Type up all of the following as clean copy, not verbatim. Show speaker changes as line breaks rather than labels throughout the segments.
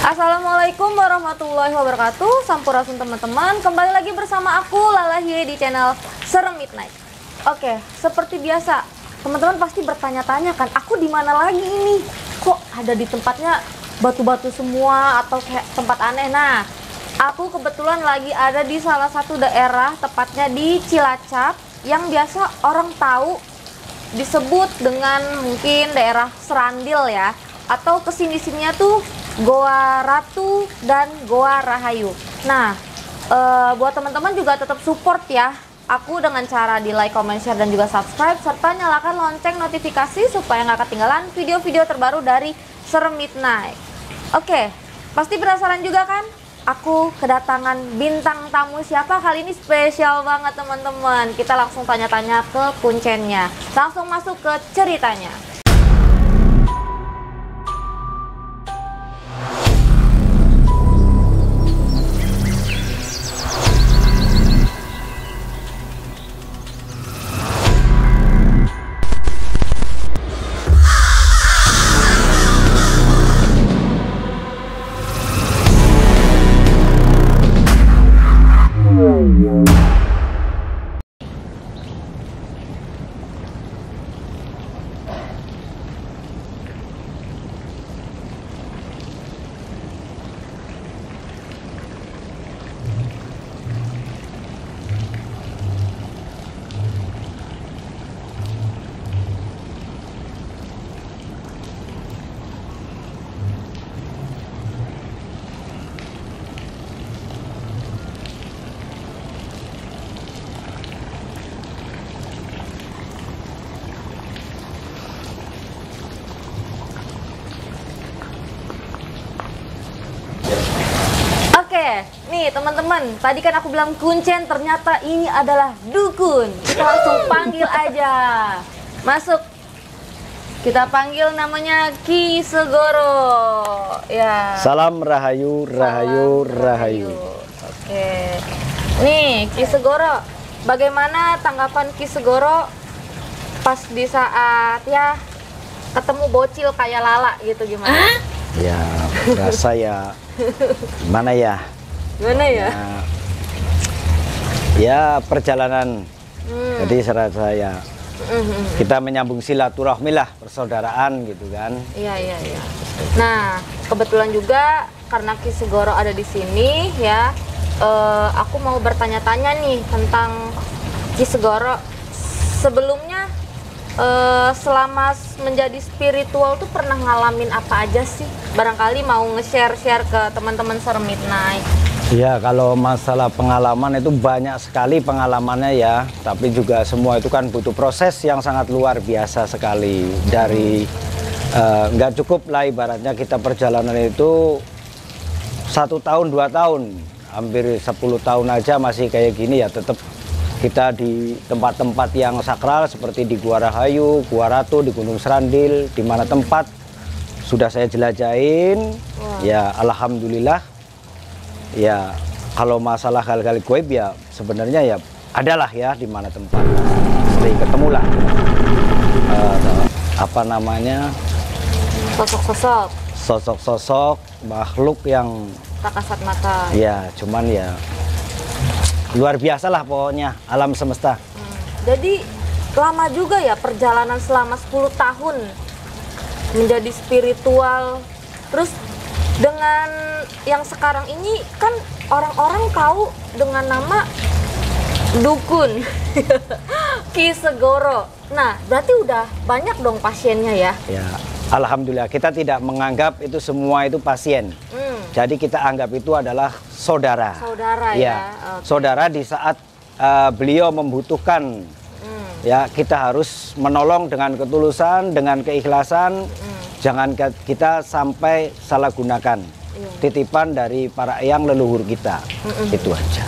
Assalamualaikum warahmatullahi wabarakatuh. Sampurasun teman-teman, kembali lagi bersama aku Lala Hie di channel Serem Midnight. Oke, seperti biasa, teman-teman pasti bertanya-tanya kan, aku di mana lagi ini? Kok ada di tempatnya batu-batu semua atau kayak tempat aneh? Nah, aku kebetulan lagi ada di salah satu daerah, tepatnya di Cilacap, yang biasa orang tahu disebut dengan mungkin daerah Serandil ya, atau kesini-sininya tuh Goa Ratu dan Goa Rahayu. Nah, buat teman-teman juga tetap support ya aku dengan cara di like, comment, share, dan juga subscribe, serta nyalakan lonceng notifikasi supaya nggak ketinggalan video-video terbaru dari Serem Midnight. Oke, pasti penasaran juga kan? Aku kedatangan bintang tamu siapa kali ini, spesial banget teman-teman. Kita langsung tanya-tanya ke kuncennya. Langsung masuk ke ceritanya. Oke, nih teman-teman, tadi kan aku bilang kuncen, ternyata ini adalah dukun. Kita langsung panggil aja. Masuk. Kita panggil namanya Ki Segoro. Ya.
Salam Rahayu, Rahayu,
Salam
Rahayu.
Oke. Nih, Ki Segoro, bagaimana tanggapan Ki Segoro pas di saat ya ketemu bocil kayak Lala gitu, gimana?
Ya, rasa ya gimana ya?
Gimana ya?
Ya perjalanan. Jadi serasa ya kita menyambung silaturahmi lah, persaudaraan gitu kan.
Iya. Nah, kebetulan juga karena Ki Segoro ada di sini ya, aku mau bertanya-tanya nih tentang Ki Segoro. Sebelumnya selama menjadi spiritual tuh pernah ngalamin apa aja sih? Barangkali mau nge-share ke teman-teman Serem Midnight.
Ya, kalau masalah pengalaman itu banyak sekali pengalamannya ya. Tapi juga semua itu kan butuh proses yang sangat luar biasa sekali. Dari nggak cukup lah ibaratnya kita perjalanan itu 1 tahun 2 tahun, hampir 10 tahun aja masih kayak gini ya, tetap kita di tempat-tempat yang sakral seperti di Goa Rahayu, Goa Ratu, di Gunung Serandil, di mana tempat sudah saya jelajahin. Ya alhamdulillah. Ya kalau masalah hal-hal gaib ya sebenarnya ya adalah ya di mana tempat sering ketemu lah apa namanya, sosok-sosok makhluk yang
tak kasat mata.
Ya cuman ya luar biasa lah pokoknya alam semesta.
Jadi lama juga ya perjalanan selama 10 tahun menjadi spiritual. Terus dengan yang sekarang ini kan orang-orang tahu dengan nama dukun Ki Segoro. Nah, berarti udah banyak dong pasiennya ya?
Ya, alhamdulillah kita tidak menganggap itu semua itu pasien. Jadi kita anggap itu adalah saudara.
Saudara
ya.
Ya. Okay.
Saudara di saat beliau membutuhkan. Ya, kita harus menolong dengan ketulusan, dengan keikhlasan. Jangan kita sampai salah gunakan titipan dari para eyang leluhur kita. Itu aja.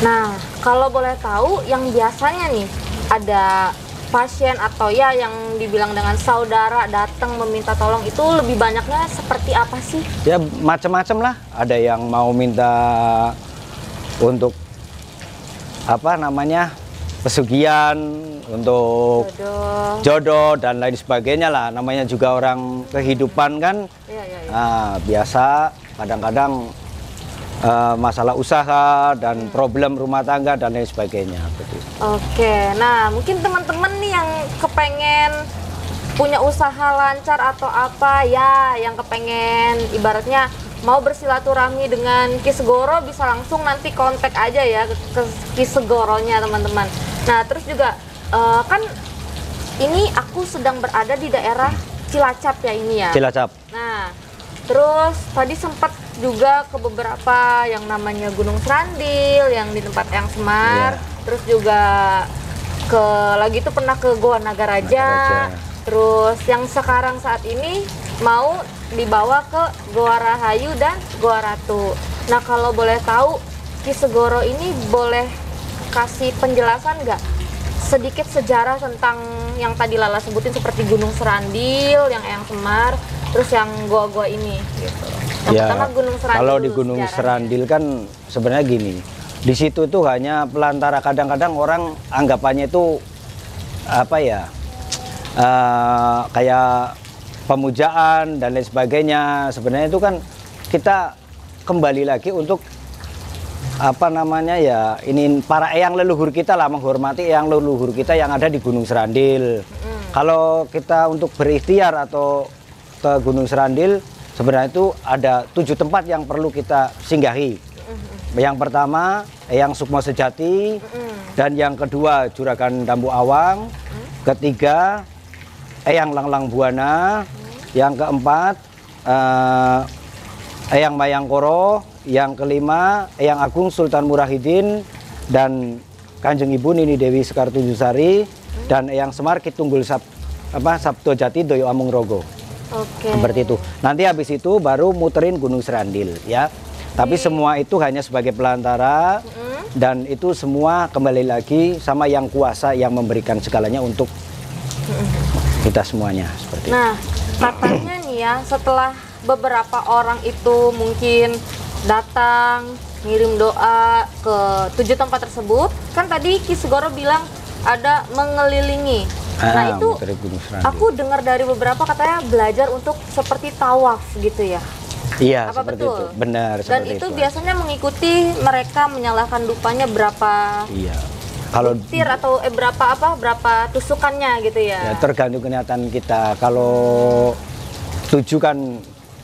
Nah, kalau boleh tahu yang biasanya nih ada pasien atau ya yang dibilang dengan saudara datang meminta tolong itu lebih banyaknya seperti apa sih?
Ya macam-macam lah. Ada yang mau minta untuk apa namanya, pesugihan, untuk jodoh dan lain sebagainya lah. Namanya juga orang kehidupan kan. Nah, biasa kadang-kadang masalah usaha dan problem rumah tangga dan lain sebagainya.
Oke, nah mungkin teman-teman nih yang kepengen punya usaha lancar atau apa ya, yang kepengen ibaratnya mau bersilaturahmi dengan Ki Segoro, bisa langsung nanti kontak aja ya ke Ki Segoronya teman-teman. Nah terus juga kan ini aku sedang berada di daerah Cilacap ya ini ya.
Cilacap.
Nah terus tadi sempat juga ke beberapa yang namanya Gunung Serandil yang di tempat Eyang Semar, terus juga lagi itu pernah ke Goa Nagaraja, terus yang sekarang saat ini mau dibawa ke Goa Rahayu dan Goa Ratu. Nah kalau boleh tahu Ki Segoro ini boleh kasih penjelasan nggak sedikit sejarah tentang yang tadi Lala sebutin seperti Gunung Serandil, yang Eyang Semar, terus yang goa-goa ini gitu.
Ya,
Gunung Serandil,
kalau di Gunung Serandil kan sebenarnya gini, di situ tuh hanya pelantara, kadang-kadang orang anggapannya itu apa ya, kayak pemujaan dan lain sebagainya. Sebenarnya itu kan kita kembali lagi untuk apa namanya ya, ini para eyang leluhur kita lah, menghormati eyang leluhur kita yang ada di Gunung Serandil. Kalau kita untuk berikhtiar atau ke Gunung Serandil, sebenarnya itu ada 7 tempat yang perlu kita singgahi. Yang pertama Eyang Sukmo Sejati, dan yang kedua Juragan Dambu Awang, ketiga Eyang Langlang Buana, yang keempat Eyang Mayangkoro, yang kelima Eyang Agung Sultan Murahidin dan Kanjeng Ibu Nini Dewi Sekar Tunjusari, dan Eyang Semar Kitunggul Sabto Jati Doyo Amung Rogo.
Oke.
Seperti itu. Nanti habis itu baru muterin Gunung Serandil ya. Tapi semua itu hanya sebagai pelantara, dan itu semua kembali lagi sama yang kuasa yang memberikan segalanya untuk kita semuanya seperti
Nah, katanya nih ya, setelah beberapa orang itu mungkin datang ngirim doa ke 7 tempat tersebut, kan tadi Ki Segoro bilang ada mengelilingi. Nah itu aku dengar dari beberapa katanya belajar untuk seperti tawaf gitu ya.
Iya,
apa
seperti
betul?
itu. Benar.
Dan itu biasanya mengikuti mereka menyalakan dupanya berapa?
Iya. Kalau
butir atau berapa tusukannya gitu ya?
Ya tergantung kenyataan kita. Kalau 7 kan,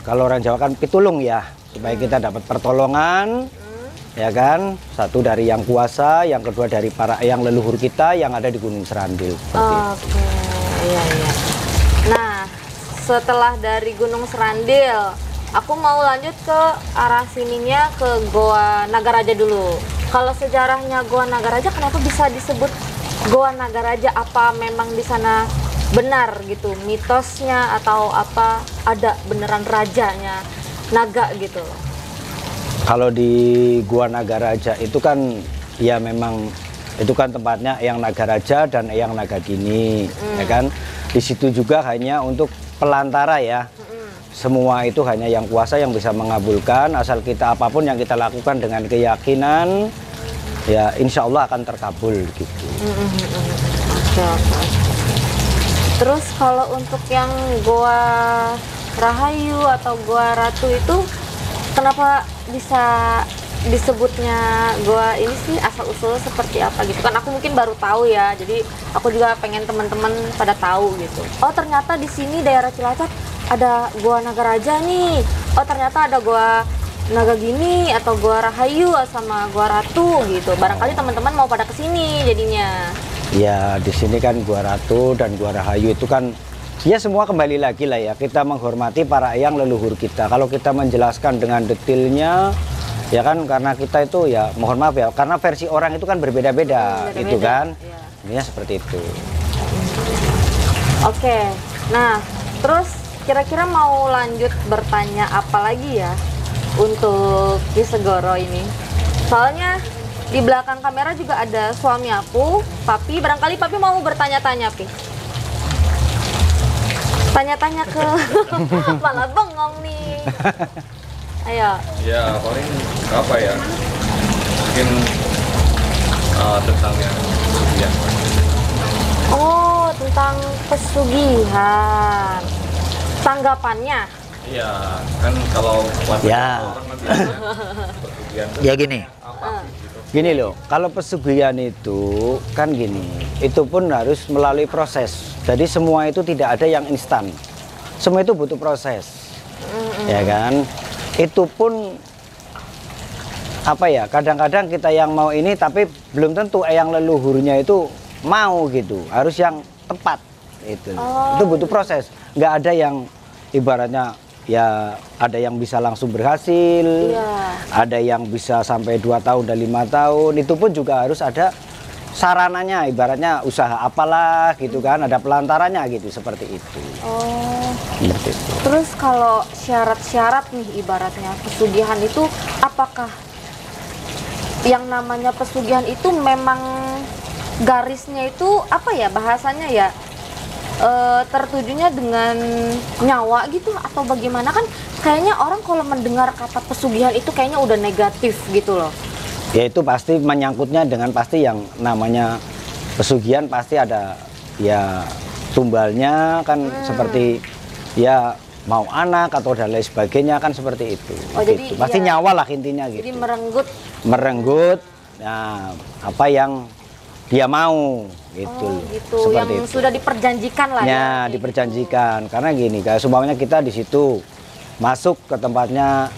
kalau orang Jawa kan pitulung ya, supaya kita dapat pertolongan. Ya kan, satu dari yang kuasa, yang kedua dari para eyang leluhur kita yang ada di Gunung Serandil.
Oke, iya. Nah, setelah dari Gunung Serandil, aku mau lanjut ke arah sininya ke Goa Nagaraja dulu. Kalau sejarahnya Goa Nagaraja, kenapa bisa disebut Goa Nagaraja? Apa memang di sana benar gitu mitosnya atau apa ada beneran rajanya naga gitu?
Kalau di Gua Nagaraja itu kan ya memang itu kan tempatnya Eyang Nagaraja dan Eyang Nagagini, ya kan. Di situ juga hanya untuk pelantara ya. Semua itu hanya yang kuasa yang bisa mengabulkan, asal kita apapun yang kita lakukan dengan keyakinan, ya insya Allah akan terkabul gitu.
Oke. Terus kalau untuk yang Goa Rahayu atau Goa Ratu itu kenapa bisa disebutnya goa ini sih, asal usul seperti apa gitu kan? Aku mungkin baru tahu ya, jadi aku juga pengen teman-teman pada tahu gitu. Oh ternyata di sini daerah Cilacap ada Goa Nagaraja nih. Oh ternyata ada Goa Nagagini atau Goa Rahayu sama Goa Ratu gitu. Barangkali teman-teman mau pada kesini jadinya.
Ya di sini kan Goa Ratu dan Goa Rahayu itu kan ya semua kembali lagi lah ya, kita menghormati para eyang leluhur kita. Kalau kita menjelaskan dengan detailnya ya kan, karena kita itu ya mohon maaf ya, karena versi orang itu kan berbeda-beda gitu kan ya. Intinya seperti itu.
Oke, nah terus kira-kira mau lanjut bertanya apa lagi ya untuk Ki Segoro ini? Soalnya di belakang kamera juga ada suami aku, Papi. Barangkali Papi mau bertanya-tanya, Pi. Tanya-tanya ke malah bengong nih. Ayo.
Ya paling apa ya, mungkin tentang yang pesugihan.
Oh tentang pesugihan. Tanggapannya
Iya, kan kalau warga
Ya.
orang kan biasanya pesugihan itu
Ya gini.
apa sih gitu.
Gini loh, kalau pesugihan itu kan gini, itu pun harus melalui proses. Jadi semua itu tidak ada yang instan. Semua itu butuh proses. Ya kan? Itu pun apa ya? Kadang-kadang kita yang mau ini tapi belum tentu yang leluhurnya itu mau gitu. Harus yang tepat itu. Itu butuh proses. Nggak ada yang ibaratnya ya ada yang bisa langsung berhasil, ada yang bisa sampai 2 tahun dan 5 tahun. Itu pun juga harus ada sarananya, ibaratnya usaha apalah gitu kan, ada pelantarannya gitu, seperti itu.
Oh.
Gitu.
Terus kalau syarat-syarat nih ibaratnya pesugihan itu, apakah yang namanya pesugihan itu memang garisnya itu apa ya bahasanya ya, tertujunya dengan nyawa gitu atau bagaimana? Kan kayaknya orang kalau mendengar kata pesugihan itu kayaknya udah negatif gitu loh.
Ya itu pasti menyangkutnya dengan pasti yang namanya pesugihan pasti ada ya tumbalnya kan, seperti ya mau anak atau dan lain sebagainya kan, seperti itu.
Oh,
gitu.
jadi
Pasti
ya,
nyawa lah intinya gitu.
jadi merenggut.
Merenggut nah apa yang dia mau gitu.
Oh,
loh.
gitu.
Seperti
Yang
itu.
sudah diperjanjikan lah
Ya,
kayak
diperjanjikan. Karena gini, kayak umpamanya kita di situ masuk ke tempatnya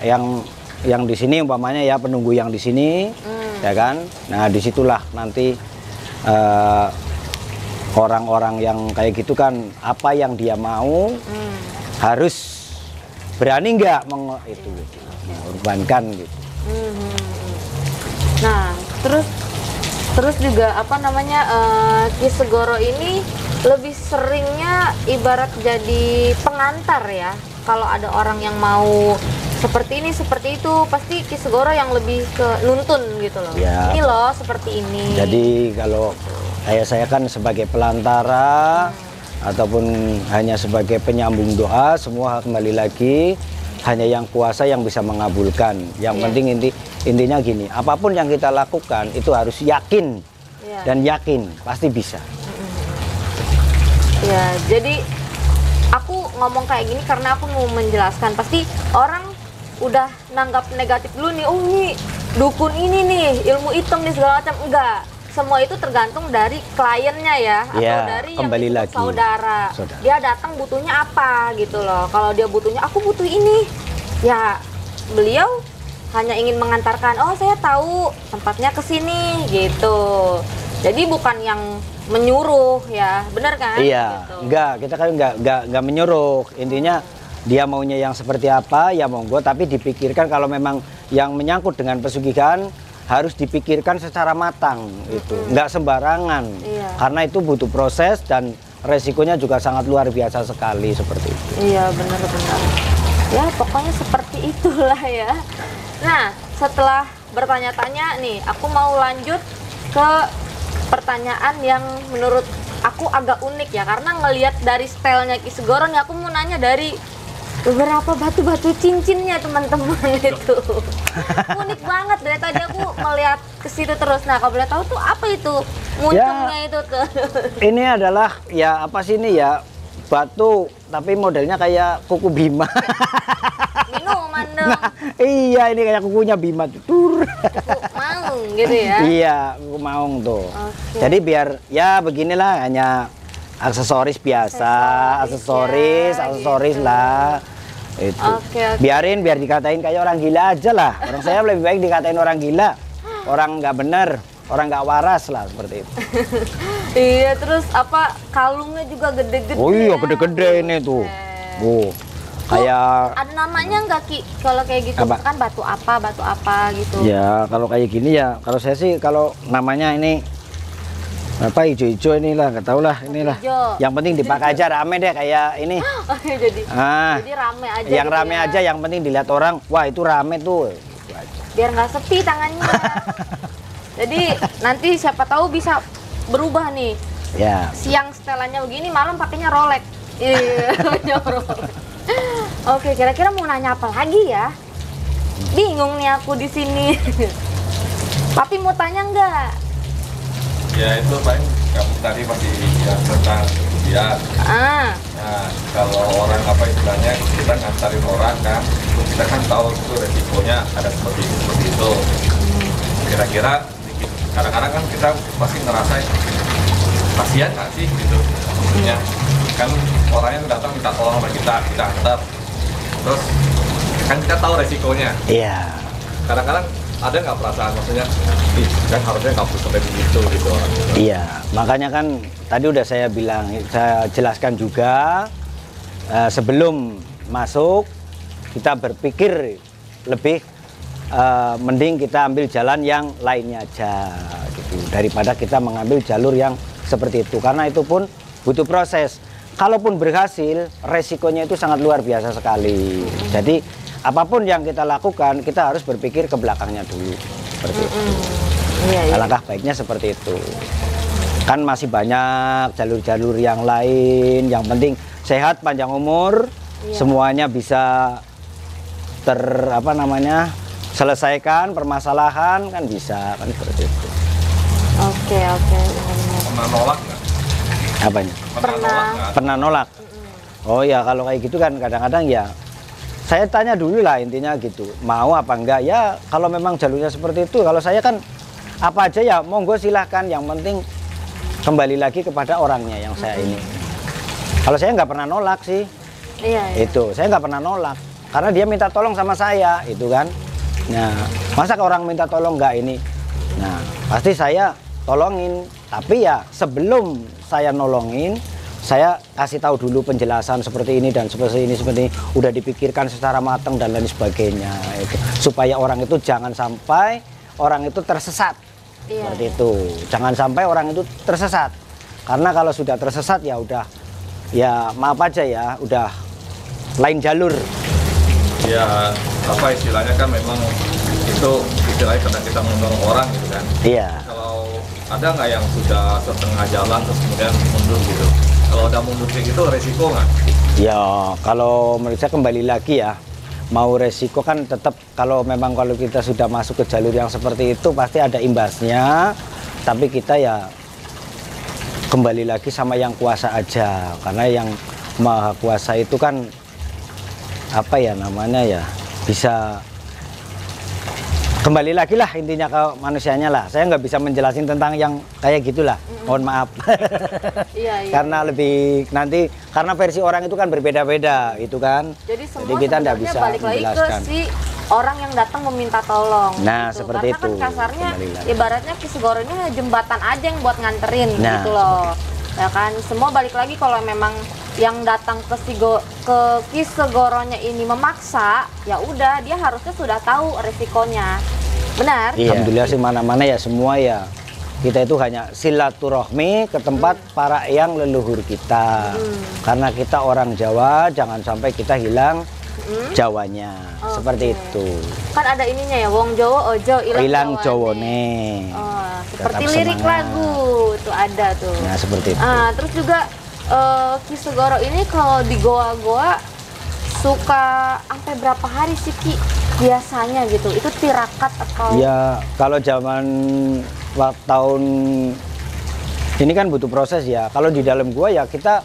yang di sini, umpamanya ya penunggu yang di sini, ya kan. Nah, disitulah nanti orang-orang yang kayak gitu kan, apa yang dia mau harus berani nggak itu mengorbankan gitu.
Nah, terus juga apa namanya, Ki Segoro ini lebih seringnya ibarat jadi pengantar ya. Kalau ada orang yang mau seperti ini, seperti itu, pasti Ki Segoro yang lebih ke nuntun gitu loh.
Ya.
Ini loh seperti ini.
Jadi kalau kayak saya kan sebagai pelantara ataupun hanya sebagai penyambung doa, semua kembali lagi hanya yang kuasa yang bisa mengabulkan. Yang penting intinya gini, apapun yang kita lakukan itu harus yakin dan yakin pasti bisa.
Ya, jadi aku ngomong kayak gini karena aku mau menjelaskan. Pasti orang udah nanggap negatif dulu nih, oh ini dukun ini nih, ilmu hitam nih segala macam. Enggak, semua itu tergantung dari kliennya ya, atau dari yang
kembali
disebut
lagi.
saudara. Dia datang butuhnya apa gitu loh. Kalau dia butuhnya, aku butuh ini, ya beliau hanya ingin mengantarkan, oh saya tahu tempatnya ke sini gitu. Jadi bukan yang menyuruh ya, benar kan?
Iya,
gitu.
kita kan enggak menyuruh. Intinya dia maunya yang seperti apa ya monggo, tapi dipikirkan kalau memang yang menyangkut dengan pesugihan harus dipikirkan secara matang itu, nggak sembarangan. Karena itu butuh proses dan resikonya juga sangat luar biasa sekali seperti itu.
Iya, benar-benar. Ya, pokoknya seperti itulah ya. Nah, setelah bertanya-tanya nih, aku mau lanjut ke pertanyaan yang menurut aku agak unik ya, karena ngelihat dari stylenya Ki Segoro nih, aku mau nanya dari beberapa batu-batu cincinnya teman-teman itu. Unik banget, dari tadi aku melihat ke situ terus. Nah, kalau boleh tahu tuh apa itu muncungnya itu tuh?
Ini adalah ya apa sih ini ya, batu tapi modelnya kayak kuku Bima.
Minuman dong.
Nah, iya ini kayak kukunya Bima tuh.
Kuku maung gitu ya.
Iya, kuku maung tuh.
Oke.
Jadi biar ya beginilah, hanya aksesoris biasa, aksesoris
gitu.
lah. Itu.
Oke.
Biarin biar dikatain kayak orang gila aja lah. Orang saya lebih baik dikatain orang gila. Orang nggak bener, orang nggak waras lah seperti itu.
Iya, terus apa kalungnya juga gede-gede.
Oh iya,
ya?
gede-gede ini tuh. Oh.
Tuh,
Kayak
ada namanya nggak Ki? Kalau kayak gitu
Apa?
kan batu apa gitu.
ya kalau kayak gini ya, kalau saya sih kalau namanya ini apa hijau-hijau inilah, nggak tahu lah inilah.
Hijau.
Yang penting dipakai aja rame deh kayak ini.
Oke, jadi rame aja.
Yang
gitu
rame
ya.
aja, yang penting dilihat orang, wah itu rame tuh. Gitu aja.
Biar nggak sepi tangannya. Jadi nanti siapa tahu bisa berubah nih.
Ya.
Siang setelannya begini, malam pakainya Rolex. Iya, pakainya Rolex. Oke, kira-kira mau nanya apa lagi ya? Bingung nih aku di sini. Papi mau tanya nggak?
Ya itu paling kamu tadi masih ya tentang kemudian.
Ah,
Nah, kalau orang apa istilahnya kita ngantarin orang kan, terus kita kan tahu itu resikonya ada seperti itu. Kira-kira kadang-kadang kan kita pasti ngerasain kasihan nggak sih gitu. Maksudnya kan orangnya datang minta tolong sama kita antar. Terus kan kita tahu resikonya.
Iya.
Kadang-kadang ada nggak perasaan maksudnya, ih kan harusnya nggak perlu sampai begitu gitu.
Iya, makanya kan tadi udah saya bilang, saya jelaskan juga sebelum masuk kita berpikir lebih mending kita ambil jalan yang lainnya aja gitu daripada kita mengambil jalur yang seperti itu, karena itu pun butuh proses. Kalaupun berhasil, resikonya itu sangat luar biasa sekali. Jadi apapun yang kita lakukan, kita harus berpikir ke belakangnya dulu seperti itu.
iya, iya.
Alangkah baiknya seperti itu. Kan masih banyak jalur-jalur yang lain. Yang penting sehat, panjang umur, semuanya bisa selesaikan permasalahan, kan bisa kan seperti itu.
Oke, benar-benar.
Pernah nolak nggak?
Apanya?
Pernah nolak nggak?
Pernah nolak? Oh ya, kalau kayak gitu kan kadang-kadang ya saya tanya dulu lah, intinya gitu, mau apa enggak ya. Kalau memang jalurnya seperti itu, kalau saya kan apa aja ya monggo silahkan, yang penting kembali lagi kepada orangnya yang saya ini. Kalau saya nggak pernah nolak sih.
Iya.
Itu saya nggak pernah nolak karena dia minta tolong sama saya itu kan. Nah, masa orang minta tolong nggak ini, nah pasti saya tolongin. Tapi ya sebelum saya nolongin, saya kasih tahu dulu penjelasan seperti ini dan seperti ini, udah dipikirkan secara matang dan lain sebagainya itu, supaya orang itu jangan sampai orang itu tersesat. Seperti itu, jangan sampai orang itu tersesat, karena kalau sudah tersesat ya udah, ya maaf aja ya, udah lain jalur.
Ya apa istilahnya kan memang itu istilahnya karena kita mendorong orang gitu kan.
Iya.
Kalau ada nggak yang sudah setengah jalan terus kemudian mundur gitu? Kalau udah mundur kayak gitu resiko nggak?
Ya kalau menurut saya kembali lagi ya, mau resiko kan tetap, kalau kita sudah masuk ke jalur yang seperti itu pasti ada imbasnya. Tapi kita ya kembali lagi sama yang kuasa aja, karena yang maha kuasa itu kan apa ya namanya ya, bisa kembali lagi lah intinya ke manusianya lah. Saya nggak bisa menjelasin tentang yang kayak gitulah, mohon maaf.
Iya.
Karena lebih nanti, karena versi orang itu kan berbeda-beda itu kan.
Jadi semua
kita nggak
sebenarnya
bisa
balik lagi ke
menjelaskan.
si orang yang datang meminta tolong.
Nah,
gitu.
seperti
Karena
itu.
kan kasarnya
Kembali lagi.
ibaratnya Ki Segoro ini hanya jembatan aja yang buat nganterin
Nah,
gitu loh. Ya kan, semua balik lagi kalau memang yang datang ke Ki Segoronya ini memaksa, ya udah dia harusnya sudah tahu resikonya. Benar?
Iya. Alhamdulillah sih mana-mana ya semua ya. Kita itu hanya silaturahmi ke tempat para yang leluhur kita. Karena kita orang Jawa, jangan sampai kita hilang Jawanya. Seperti itu.
Kan ada ininya ya, wong Jawa ojo
Hilang
Jawane.
Jawane.
Oh, seperti
Tetap
lirik
semangat.
lagu tuh ada tuh.
Nah, seperti itu.
Terus juga Ki Segoro ini kalau di goa-goa suka sampai berapa hari sih Ki biasanya gitu? Itu tirakat atau?
Ya kalau zaman tahun ini kan butuh proses ya. Kalau di dalam gua ya kita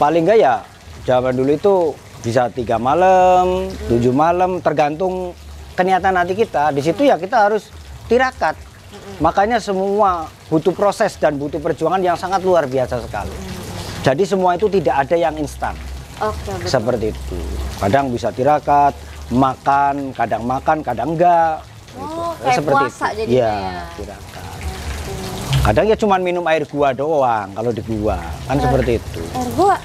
paling enggak ya zaman dulu itu bisa 3 malam, 7 malam, tergantung keniatan hati kita. Di situ ya kita harus tirakat. Makanya semua butuh proses dan butuh perjuangan yang sangat luar biasa sekali. Jadi semua itu tidak ada yang instan.
Oke, betul.
Seperti itu. Kadang bisa tirakat, makan, kadang enggak.
Oh,
Gitu.
kayak
Seperti
puasa
itu.
jadinya
Ya,
ya.
tirakat. Kadang ya cuma minum air gua doang kalau di gua. Kan seperti itu.
Air goa.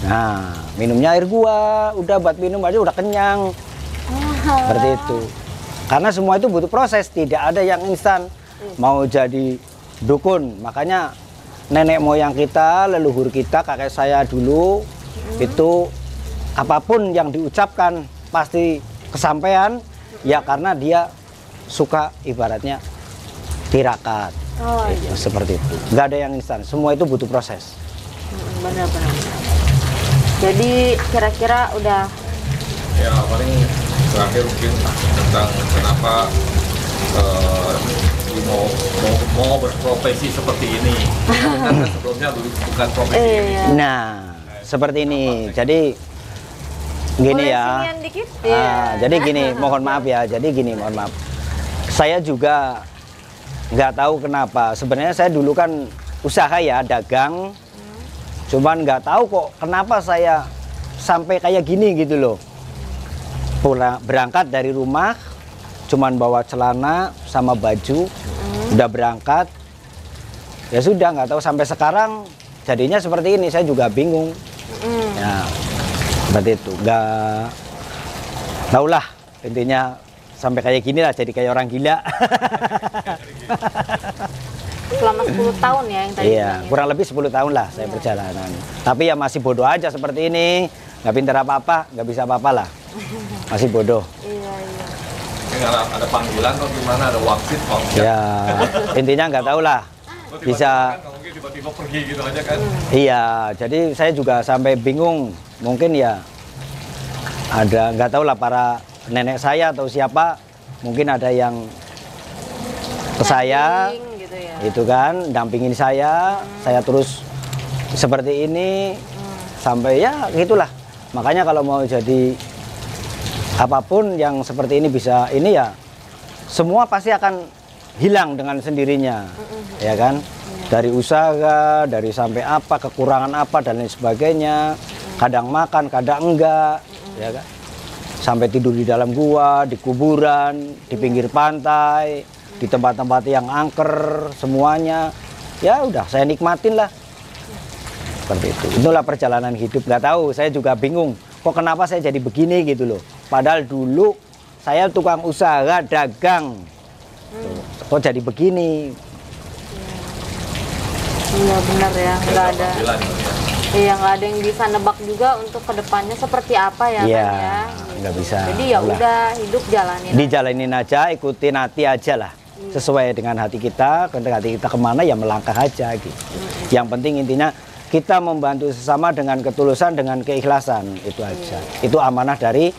Nah, minumnya air gua, udah buat minum aja udah kenyang. Seperti itu. Karena semua itu butuh proses, tidak ada yang instan. Mau jadi dukun, makanya nenek moyang kita, leluhur kita, kakek saya dulu itu apapun yang diucapkan pasti kesampaian ya, karena dia suka ibaratnya tirakat.
Oh iya.
Seperti itu. Nggak ada yang instan, semua itu butuh proses.
Benar-benar. Jadi kira-kira udah
Ya paling terakhir mungkin tentang kenapa mau berprofesi seperti ini. Kan sebelumnya bukan profesi ini.
Nah, seperti ini. Jadi gini
Boleh
ya.
sinian dikit?
Jadi gini, mohon maaf ya. Jadi gini, mohon maaf. Saya juga nggak tahu kenapa. Sebenarnya saya dulu kan usaha ya, dagang. Cuman nggak tahu kok kenapa saya sampai kayak gini gitu loh. Berangkat dari rumah, cuman bawa celana sama baju, udah berangkat. Ya sudah, nggak tahu sampai sekarang jadinya seperti ini. Saya juga bingung. Ya, seperti itu. Nggak tahulah, intinya sampai kayak gini lah, jadi kayak orang gila.
Selama 10 tahun ya yang tadi.
Iya, kurang lebih 10 tahun lah saya perjalanan. Tapi ya masih bodoh aja seperti ini. Nggak pintar apa-apa, nggak bisa apa-apa lah. Masih bodoh.
Iya, iya.
Ini ada panggilan atau gimana, ada waksit
Ya, intinya nggak tahu lah. Bisa.
Kan, mungkin tiba-tiba pergi gitu aja kan.
Iya, jadi saya juga sampai bingung. Mungkin ya ada, nggak tahu lah, para nenek saya atau siapa, mungkin ada yang ke saya,
Damping gitu ya.
itu kan, dampingin saya terus seperti ini, sampai ya gitulah. Makanya kalau mau jadi apapun yang seperti ini bisa, ini ya semua pasti akan hilang dengan sendirinya, ya kan? Dari usaha, dari sampai apa, kekurangan apa dan lain sebagainya. Kadang makan, kadang enggak, ya kan? Sampai tidur di dalam gua, di kuburan, di pinggir pantai, di tempat-tempat yang angker, semuanya. Ya udah, saya nikmatin lah. Seperti itu. Itulah perjalanan hidup. Nggak tahu, saya juga bingung. Kok kenapa saya jadi begini gitu loh. Padahal dulu saya tukang usaha, dagang. Kok jadi begini?
Iya benar ya, nggak ada.
Panggilan gitu ya.
Iya, nggak ada yang bisa nebak juga untuk kedepannya seperti apa ya
Iya,
kan ya.
nggak bisa.
Jadi ya
Udah.
udah, hidup jalanin.
Dijalanin aja, ikutin hati aja lah. Sesuai dengan hati kita, ketika hati kita kemana ya melangkah aja gitu. Yang penting intinya kita membantu sesama dengan ketulusan, dengan keikhlasan, itu aja. Itu amanah dari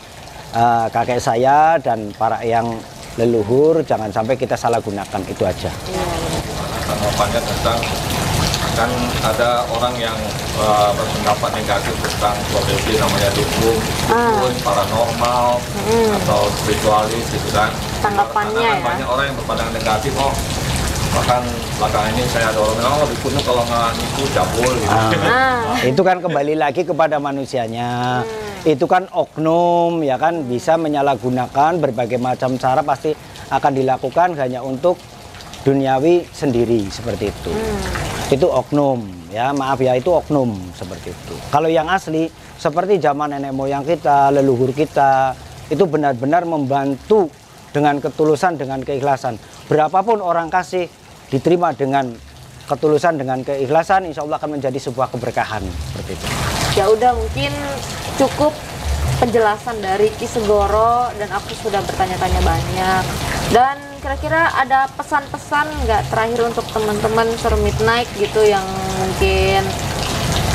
kakek saya dan para yang leluhur, jangan sampai kita salah gunakan, itu aja.
Tanggapannya tentang, kan ada orang yang berpendapat negatif tentang profesi namanya dukun, paranormal, atau spiritualis gitu kan.
Tanggapannya
Karena
ya.
banyak orang yang berpandangan negatif, bahkan belakangan ini saya ada orang bilang, dukunnya kalau nggak itu cabul gitu.
Itu kan kembali lagi kepada manusianya. Itu kan oknum, ya kan, bisa menyalahgunakan berbagai macam cara, pasti akan dilakukan hanya untuk duniawi sendiri, seperti itu. Itu oknum, ya maaf ya, itu oknum seperti itu. Kalau yang asli seperti zaman nenek moyang kita, leluhur kita, itu benar-benar membantu dengan ketulusan, dengan keikhlasan. Berapapun orang kasih, diterima dengan ketulusan, dengan keikhlasan, insya Allah akan menjadi sebuah keberkahan, seperti itu.
Ya udah, mungkin cukup penjelasan dari Ki Segoro, dan aku sudah bertanya-tanya banyak. Dan kira-kira ada pesan-pesan nggak terakhir untuk teman-teman Serum Midnight gitu yang mungkin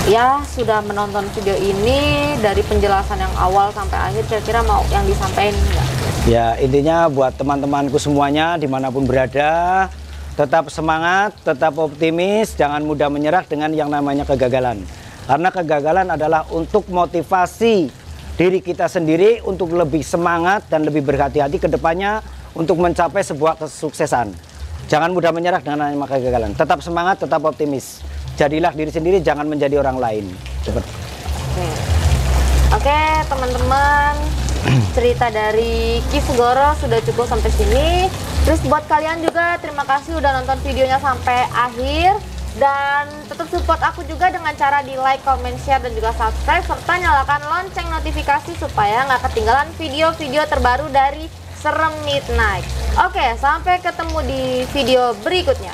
ya sudah menonton video ini dari penjelasan yang awal sampai akhir, kira-kira mau yang disampaikan nggak?
Ya intinya buat teman-temanku semuanya dimanapun berada, tetap semangat, tetap optimis, jangan mudah menyerah dengan yang namanya kegagalan. Karena kegagalan adalah untuk motivasi diri kita sendiri untuk lebih semangat dan lebih berhati-hati ke depannya untuk mencapai sebuah kesuksesan. Jangan mudah menyerah dengan namanya kegagalan. Tetap semangat, tetap optimis. Jadilah diri sendiri, jangan menjadi orang lain. Seperti.
Oke, teman-teman, cerita dari Ki Segoro sudah cukup sampai sini. Terus buat kalian juga terima kasih udah nonton videonya sampai akhir. Dan tetap support aku juga dengan cara di like, comment, share, dan juga subscribe. Serta nyalakan lonceng notifikasi supaya nggak ketinggalan video-video terbaru dari Serem Midnight. Oke, sampai ketemu di video berikutnya.